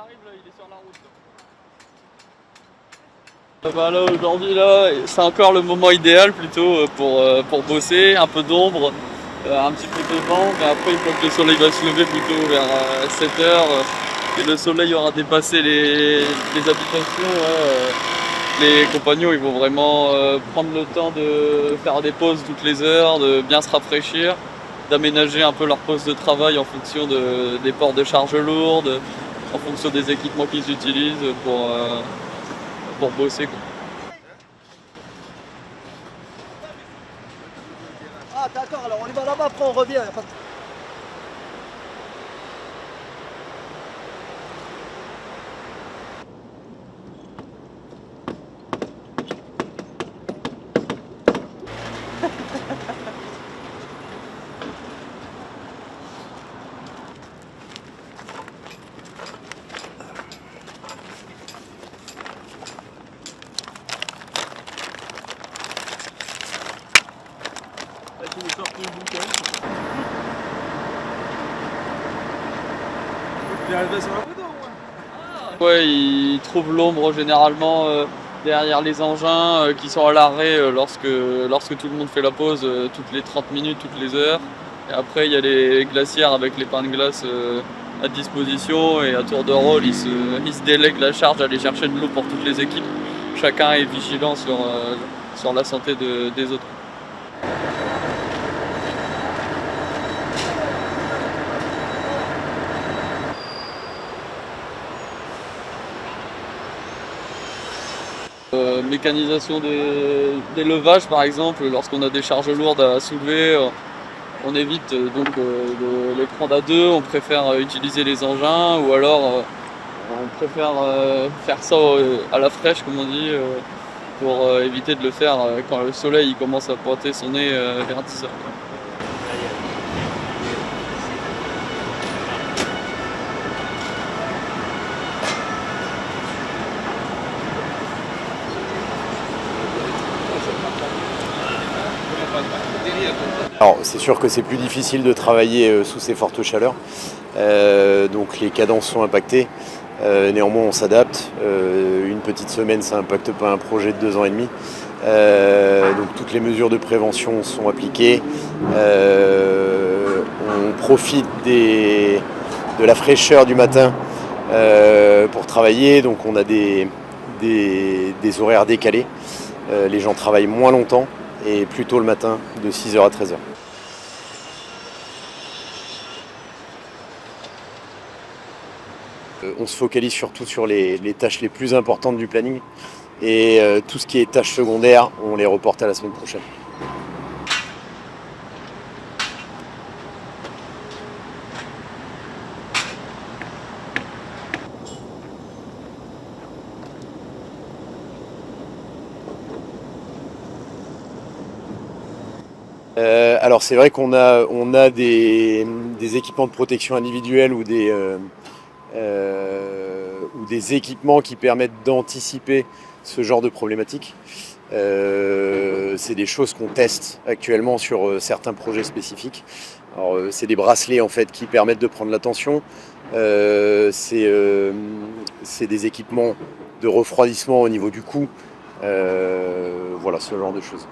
arrive là, il est sur la route. Bah là aujourd'hui là, c'est encore le moment idéal plutôt pour bosser, un peu d'ombre, un petit peu de vent, mais après une fois que le soleil va se lever plutôt vers 7h, et le soleil aura dépassé les habitations, les compagnons ils vont vraiment prendre le temps de faire des pauses toutes les heures, de bien se rafraîchir, d'aménager un peu leur poste de travail en fonction des ports de charge lourde, en fonction des équipements qu'ils utilisent pour bosser, quoi. Ah d'accord, alors on y va là-bas, après on revient. Ouais, ils trouvent l'ombre généralement derrière les engins qui sont à l'arrêt lorsque tout le monde fait la pause toutes les 30 minutes, toutes les heures. Et après, il y a les glacières avec les pains de glace à disposition et à tour de rôle, ils se délèguent la charge d'aller chercher de l'eau pour toutes les équipes. Chacun est vigilant sur la santé des autres. Mécanisation des levages par exemple, lorsqu'on a des charges lourdes à soulever, on évite de les prendre à deux, on préfère utiliser les engins ou alors on préfère faire ça à la fraîche comme on dit pour éviter de le faire quand le soleil il commence à pointer son nez vers 10h. Alors c'est sûr que c'est plus difficile de travailler sous ces fortes chaleurs, donc les cadences sont impactées. Néanmoins on s'adapte, une petite semaine ça n'impacte pas un projet de 2 ans et demi. Donc toutes les mesures de prévention sont appliquées. On profite de la fraîcheur du matin pour travailler, donc on a des horaires décalés. Les gens travaillent moins longtemps et plus tôt le matin de 6h à 13h. On se focalise surtout sur les tâches les plus importantes du planning et tout ce qui est tâches secondaires, on les reporte à la semaine prochaine. Alors c'est vrai qu'on a des équipements de protection individuelle ou des équipements qui permettent d'anticiper ce genre de problématiques. C'est des choses qu'on teste actuellement sur certains projets spécifiques. Alors, c'est des bracelets en fait qui permettent de prendre la tension. C'est des équipements de refroidissement au niveau du cou. Voilà, ce genre de choses.